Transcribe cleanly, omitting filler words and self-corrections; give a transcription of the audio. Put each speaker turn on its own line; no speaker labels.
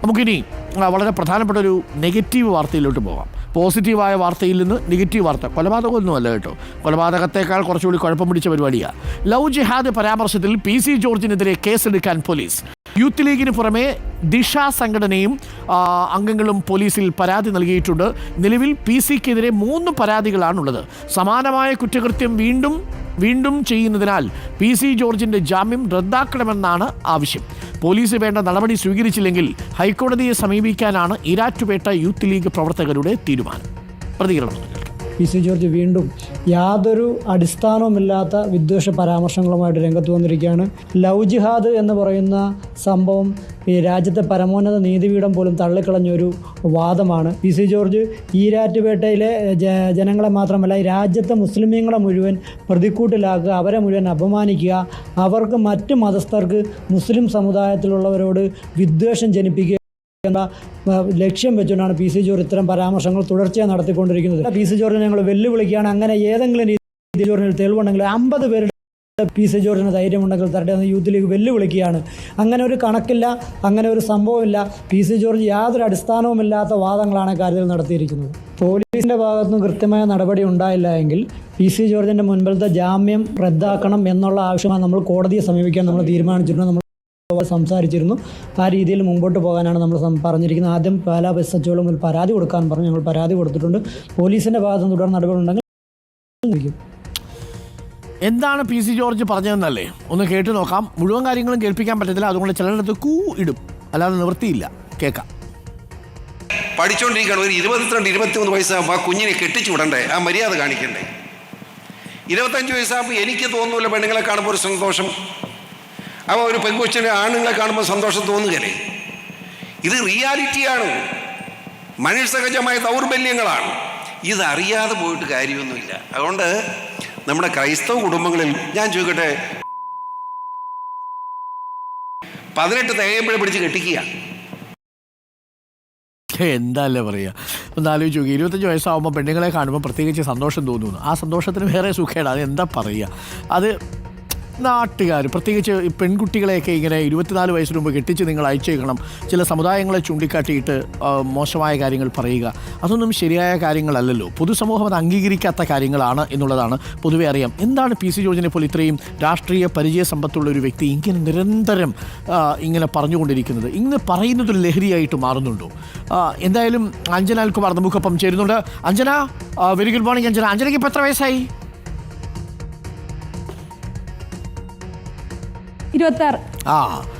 നമുക്കിനി വളരെ പ്രധാനപ്പെട്ട ഒരു നെഗറ്റീവ് വാർത്തയിലോട്ട് പോകാം. പോസിറ്റീവായ വാർത്തയിൽ നിന്ന് നെഗറ്റീവ് വാർത്ത. കൊലപാതകമൊന്നുമല്ല കേട്ടോ, കൊലപാതകത്തേക്കാൾ കുറച്ചുകൂടി കുഴപ്പം പിടിച്ച പരിപാടിയാണ്. ലവ് ജിഹാദ് പരാമർശത്തിൽ PC ജോർജിനെതിരെ കേസെടുക്കാൻ പോലീസ്. യൂത്ത് ലീഗിന് പുറമെ ദിശ സംഘടനയും അംഗങ്ങളും പോലീസിൽ പരാതി നൽകിയിട്ടുണ്ട്. നിലവിൽ PCക്കെതിരെ 3 പരാതികളാണുള്ളത്. സമാനമായ കുറ്റകൃത്യം വീണ്ടും ചെയ്യുന്നതിനാൽ PC ജോർജിൻ്റെ ജാമ്യം റദ്ദാക്കണമെന്നാണ് ആവശ്യം. പോലീസ് വേണ്ട നടപടി സ്വീകരിച്ചില്ലെങ്കിൽ ഹൈക്കോടതിയെ സമീപിക്കാനാണ് ഈരാറ്റുപേട്ട യൂത്ത് ലീഗ് പ്രവർത്തകരുടെ തീരുമാനം. പ്രതികരണം
PC ജോർജ് വീണ്ടും യാതൊരു അടിസ്ഥാനവുമില്ലാത്ത വിദ്വേഷ പരാമർശങ്ങളുമായിട്ട് രംഗത്ത് വന്നിരിക്കുകയാണ്. ലവ് ജിഹാദ് എന്ന് പറയുന്ന സംഭവം ഈ രാജ്യത്തെ പരമോന്നത നീതിപീഠം പോലും തള്ളിക്കളഞ്ഞൊരു വാദമാണ്. PC ജോർജ് ഈരാറ്റുപേട്ടയിലെ ജനങ്ങളെ മാത്രമല്ല ഈ രാജ്യത്തെ മുസ്ലിമീങ്ങളെ മുഴുവൻ പ്രതിക്കൂട്ടിലാക്കുക, അവരെ മുഴുവൻ അപമാനിക്കുക, അവർക്ക് മറ്റ് മതസ്ഥർക്ക് മുസ്ലിം സമുദായത്തിലുള്ളവരോട് വിദ്വേഷം ജനിപ്പിക്കുക എന്ന ലക്ഷ്യം വെച്ചുകൊണ്ടാണ് PC ജോർജ് ഇത്തരം പരാമർശങ്ങൾ തുടർച്ചയായി നടത്തിക്കൊണ്ടിരിക്കുന്നത്. PC ജോർജിനെ ഞങ്ങൾ വെല്ലുവിളിക്കുകയാണ്. അങ്ങനെ ഏതെങ്കിലും രീതി ജോർജിന് തെളിവുണ്ടെങ്കിൽ 50 പേരുടെ PC ജോർജിന് ധൈര്യമുണ്ടെങ്കിൽ തരട്ടെ എന്ന് യൂത്ത് ലീഗ് വെല്ലുവിളിക്കുകയാണ്. അങ്ങനെ ഒരു കണക്കില്ല, അങ്ങനെ ഒരു സംഭവമില്ല. PC ജോർജ് യാതൊരു അടിസ്ഥാനവുമില്ലാത്ത വാദങ്ങളാണ് കാര്യത്തിൽ നടത്തിയിരിക്കുന്നത്. പോലീസിൻ്റെ ഭാഗത്തുനിന്ന് കൃത്യമായ നടപടി ഉണ്ടായില്ല എങ്കിൽ PC ജോർജിൻ്റെ മുൻപിലത്തെ ജാമ്യം റദ്ദാക്കണം എന്നുള്ള ആവശ്യമാണ് നമ്മൾ കോടതിയെ സമീപിക്കാൻ നമ്മൾ തീരുമാനിച്ചിട്ടുണ്ട്. നമ്മൾ സംസാരിച്ചിരുന്നു. ആ രീതിയിൽ മുമ്പോട്ട് പോകാനാണ് നമ്മൾ പറഞ്ഞിരിക്കുന്നത്. ആദ്യം പാലാ SHO മുതൽ പരാതി കൊടുക്കാൻ പറഞ്ഞു. ഞങ്ങൾ പരാതി കൊടുത്തിട്ടുണ്ട്. പോലീസിൻ്റെ ഭാഗത്ത് നിന്ന് തുടർ നടപടി ഉണ്ടെങ്കിൽ
എന്താണ് PC ജോർജ് പറഞ്ഞതെന്നല്ലേ ഒന്ന് കേട്ടു നോക്കാം. മുഴുവൻ കാര്യങ്ങളും കേൾപ്പിക്കാൻ പറ്റത്തില്ല, അതുകൊണ്ട് ചിലയിടത്ത് ഇടും, അല്ലാതെ നിവൃത്തിയില്ല. കേൾക്കാം.
പഠിച്ചുകൊണ്ടിരിക്കുകയാണ്. ഒരു 22-23 വയസ്സാകുമ്പോൾ ആ കുഞ്ഞിനെ കെട്ടിച്ചു വിടണ്ടേ, ആ മര്യാദ കാണിക്കണ്ടേ? 25 വയസ്സാകുമ്പോൾ എനിക്ക് തോന്നുന്നില്ല പെണ്ണുങ്ങളെ കാണുമ്പോൾ ഒരു സന്തോഷം. അപ്പോൾ ഒരു പെൺകൊച്ചിനെ ആണുങ്ങളെ കാണുമ്പോൾ സന്തോഷം തോന്നുകയല്ലേ? ഇത് റിയാലിറ്റിയാണ്, മനുഷ്യസഹജമായ ദൗർബല്യങ്ങളാണ്. ഇതറിയാതെ പോയിട്ട് കാര്യമൊന്നുമില്ല. അതുകൊണ്ട് നമ്മുടെ ക്രൈസ്തവ കുടുംബങ്ങളിൽ ഞാൻ ചോദിക്കട്ടെ, 18 തികയുമ്പോഴേ പിടിച്ച് കെട്ടിക്കുക.
എന്താല്ലേ പറയുക, ഒന്ന് ആലോചിച്ച് നോക്കി. 25 വയസ്സാകുമ്പോൾ പെണ്ണുങ്ങളെ കാണുമ്പോൾ പ്രത്യേകിച്ച് സന്തോഷം തോന്നുന്നു. ആ സന്തോഷത്തിന് വേറെ സുഖേടാ. അത് എന്താ പറയുക, അത് നാട്ടുകാർ പ്രത്യേകിച്ച് ഈ പെൺകുട്ടികളെയൊക്കെ ഇങ്ങനെ 24 വയസ്സിന് മുമ്പ് കെട്ടിച്ച് നിങ്ങൾ അയച്ചേക്കണം, ചില സമുദായങ്ങളെ ചൂണ്ടിക്കാട്ടിയിട്ട് മോശമായ കാര്യങ്ങൾ പറയുക, അതൊന്നും ശരിയായ കാര്യങ്ങളല്ലല്ലോ. പൊതുസമൂഹം അത് അംഗീകരിക്കാത്ത കാര്യങ്ങളാണ് എന്നുള്ളതാണ് പൊതുവെ അറിയാം. എന്താണ് PC ജോർജിനെ പോലെ ഇത്രയും രാഷ്ട്രീയ പരിചയ സമ്പത്തുള്ള ഒരു വ്യക്തി ഇങ്ങനെ നിരന്തരം ഇങ്ങനെ പറഞ്ഞുകൊണ്ടിരിക്കുന്നത്? ഇങ്ങനെ പറയുന്നതൊരു ലഹരിയായിട്ട് മാറുന്നുണ്ടോ? എന്തായാലും അഞ്ജന അൽകുമാർ നമുക്കൊപ്പം ചേരുന്നുണ്ട്. Anjana, very good morning Anjana. അഞ്ജനയ്ക്ക് ഇപ്പോൾ എത്ര വയസ്സായി?
26.